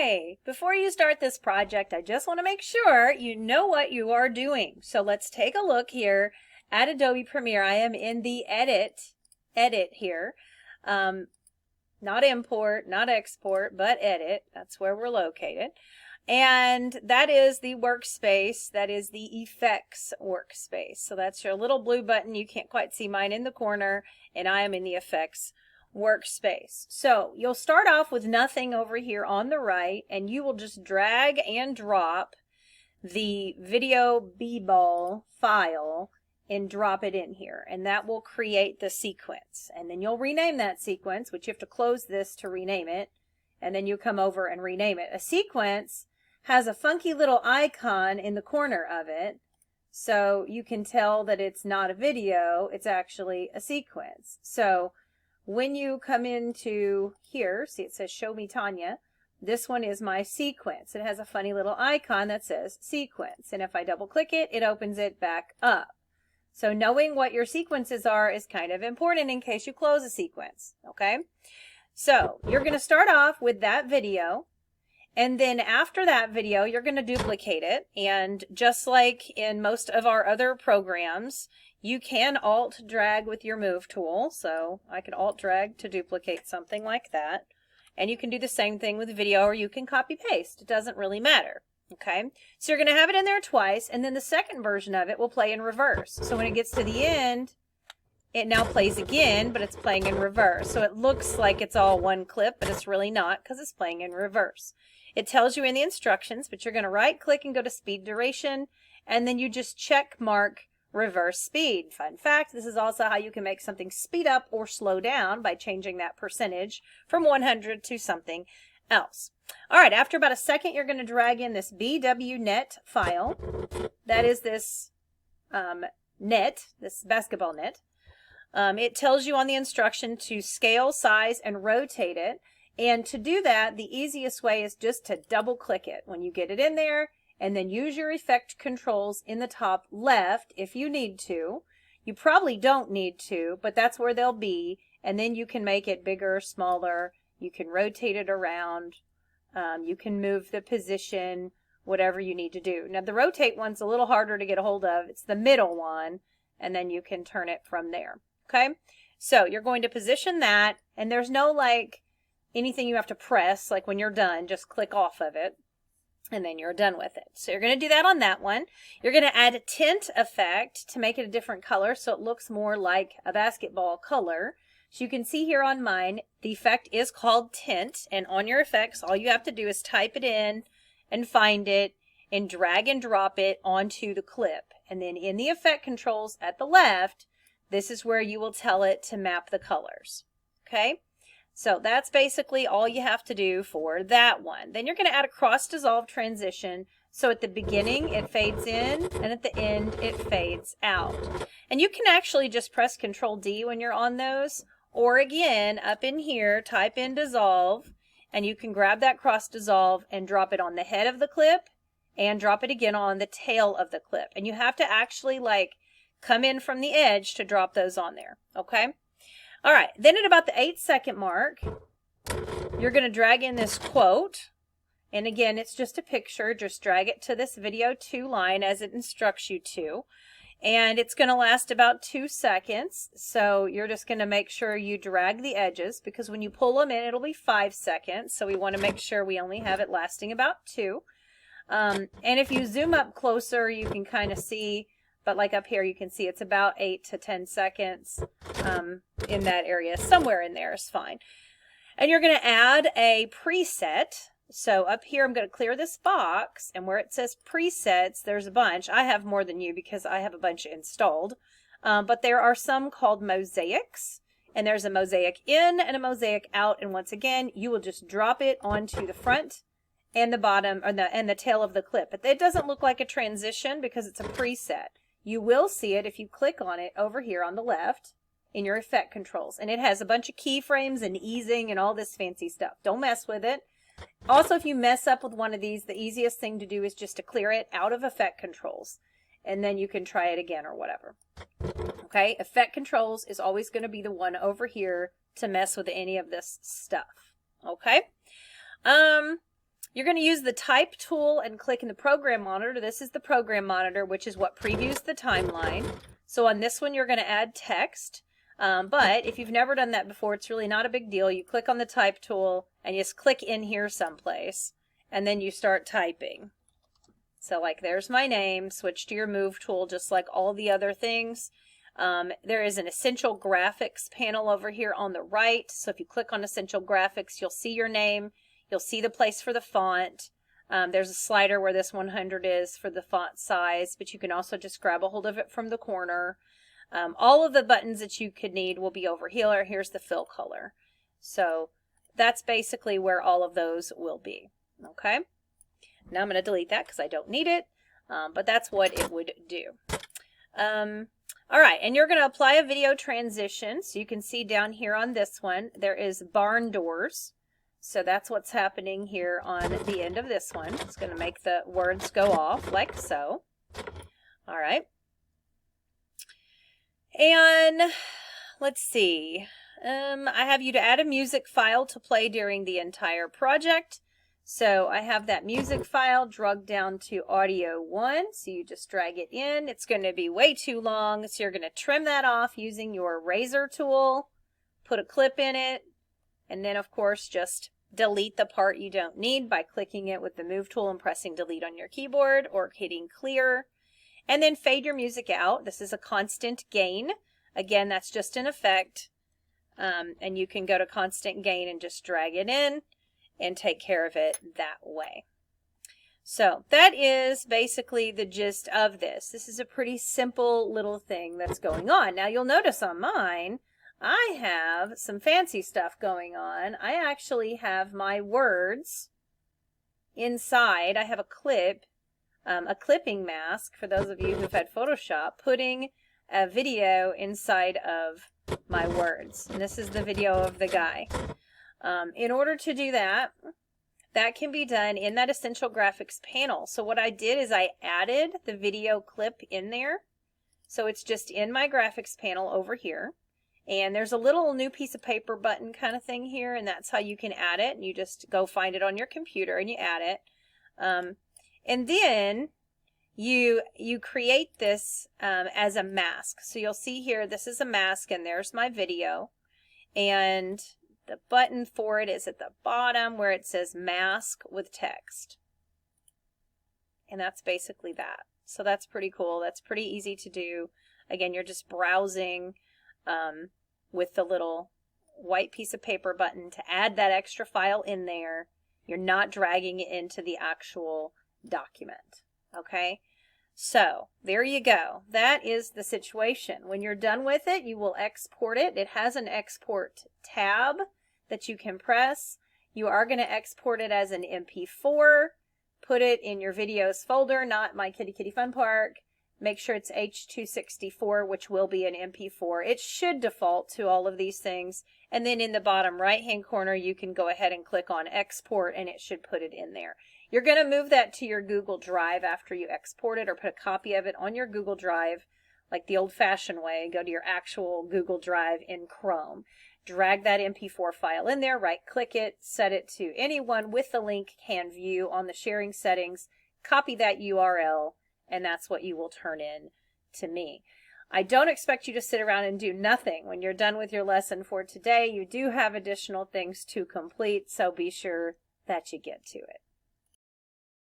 Hi! Before you start this project, I just want to make sure you know what you are doing. So let's take a look here at Adobe Premiere. I am in the edit here. Not import, not export, but edit. That's where we're located. And that is the workspace. That is the effects workspace. So that's your little blue button. You can't quite see mine in the corner, and I am in the effects workspace. So you'll start off with nothing over here on the right, and you will just drag and drop the video b-ball file and drop it in here, and that will create the sequence. And then you'll rename that sequence, which you have to close this to rename it, and then you come over and rename it. A sequence has a funky little icon in the corner of it, so you can tell that it's not a video, it's actually a sequence. So when you come into here, see it says Show Me Tanya, this one is my sequence. It has a funny little icon that says sequence, and if I double click it, it opens it back up. So knowing what your sequences are is kind of important in case you close a sequence, okay? So you're going to start off with that video, and then after that video, you're going to duplicate it. And just like in most of our other programs, you can Alt drag with your Move tool. So I could Alt drag to duplicate something like that. And you can do the same thing with video, or you can copy paste. It doesn't really matter. Okay, so you're going to have it in there twice, and then the second version of it will play in reverse. So when it gets to the end, it now plays again, but it's playing in reverse. So it looks like it's all one clip, but it's really not because it's playing in reverse. It tells you in the instructions, but you're going to right click and go to speed duration, and then you just check mark reverse speed. Fun fact, this is also how you can make something speed up or slow down by changing that percentage from 100 to something else. All right, after about a second, you're going to drag in this BWNet file. That is this net, this basketball net. It tells you on the instruction to scale, size, and rotate it. And to do that, the easiest way is just to double click it when you get it in there, and then use your effect controls in the top left if you need to. You probably don't need to, but that's where they'll be. And then you can make it bigger, smaller. You can rotate it around. You can move the position, whatever you need to do. Now the rotate one's a little harder to get a hold of. It's the middle one, and then you can turn it from there. Okay, so you're going to position that, and there's no like anything you have to press. Like when you're done, just click off of it, and then you're done with it. So you're going to do that on that one. You're going to add a tint effect to make it a different color so it looks more like a basketball color. So you can see here on mine, the effect is called tint, and on your effects, all you have to do is type it in and find it and drag and drop it onto the clip. And then in the effect controls at the left, this is where you will tell it to map the colors. Okay, so that's basically all you have to do for that one. Then you're going to add a cross dissolve transition. So at the beginning, it fades in, and at the end, it fades out. And you can actually just press Control D when you're on those. Or again, up in here, type in dissolve, and you can grab that cross dissolve and drop it on the head of the clip and drop it again on the tail of the clip. And you have to actually like come in from the edge to drop those on there. Okay. All right. Then at about the 8-second mark, you're going to drag in this quote. And again, it's just a picture. Just drag it to this video 2 line as it instructs you to. And it's going to last about 2 seconds. So you're just going to make sure you drag the edges, because when you pull them in, it'll be 5 seconds. So we want to make sure we only have it lasting about 2. And if you zoom up closer, you can kind of see, but like up here, you can see it's about 8 to 10 seconds in that area. Somewhere in there is fine. And you're going to add a preset. So up here, I'm going to clear this box, and where it says presets, there's a bunch. I have more than you because I have a bunch installed, but there are some called mosaics, and there's a mosaic in and a mosaic out, and once again, you will just drop it onto the front and the bottom, or the tail of the clip. But it doesn't look like a transition because it's a preset. You will see it if you click on it over here on the left in your effect controls, and it has a bunch of keyframes and easing and all this fancy stuff. Don't mess with it. Also, if you mess up with one of these, the easiest thing to do is just to clear it out of effect controls, and then you can try it again or whatever. Okay, effect controls is always going to be the one over here to mess with any of this stuff. Okay, You're going to use the type tool and click in the program monitor. This is the program monitor, which is what previews the timeline. So on this one, you're going to add text. But if you've never done that before, it's really not a big deal. You click on the type tool and you just click in here someplace, and then you start typing. So like there's my name, switch to your move tool just like all the other things. There is an essential graphics panel over here on the right. So if you click on essential graphics, you'll see your name. You'll see the place for the font. There's a slider where this 100 is for the font size, but you can also just grab a hold of it from the corner. All of the buttons that you could need will be over here. Here's the fill color. So that's basically where all of those will be. Okay. Now I'm going to delete that because I don't need it, but that's what it would do. All right, and you're going to apply a video transition. So you can see down here on this one, there is barn doors. So that's what's happening here on the end of this one. It's going to make the words go off like so. All right. And let's see. I have you to add a music file to play during the entire project. So I have that music file dragged down to audio 1. So you just drag it in. It's going to be way too long. So you're going to trim that off using your razor tool, put a clip in it, and then of course just delete the part you don't need by clicking it with the move tool and pressing delete on your keyboard or hitting clear. And then fade your music out. This is a constant gain. Again, that's just an effect. And you can go to constant gain and just drag it in and take care of it that way. So that is basically the gist of this. This is a pretty simple little thing that's going on. Now you'll notice on mine, I have some fancy stuff going on. I actually have my words inside. I have a clip, a clipping mask, for those of you who've had Photoshop, putting a video inside of my words. And this is the video of the guy. In order to do that, that can be done in that Essential Graphics panel. So what I did is I added the video clip in there. So it's just in my graphics panel over here. And there's a little new piece of paper button kind of thing here, and that's how you can add it. And you just go find it on your computer and you add it. And then you create this as a mask. So you'll see here, this is a mask and there's my video. And the button for it is at the bottom where it says mask with text. And that's basically that. So that's pretty cool. That's pretty easy to do. Again, you're just browsing with the little white piece of paper button to add that extra file in there. You're not dragging it into the actual document. Okay? So there you go. That is the situation. When you're done with it, you will export it. It has an export tab that you can press. You are going to export it as an MP4. Put it in your videos folder, not My Kitty Kitty Fun Park. Make sure it's H.264, which will be an MP4. It should default to all of these things. And then in the bottom right-hand corner, you can go ahead and click on Export, and it should put it in there. You're going to move that to your Google Drive after you export it, or put a copy of it on your Google Drive, like the old-fashioned way. Go to your actual Google Drive in Chrome. Drag that MP4 file in there, right-click it, set it to anyone with the link can view on the sharing settings, copy that URL, and that's what you will turn in to me. I don't expect you to sit around and do nothing. When you're done with your lesson for today, you do have additional things to complete, so be sure that you get to it.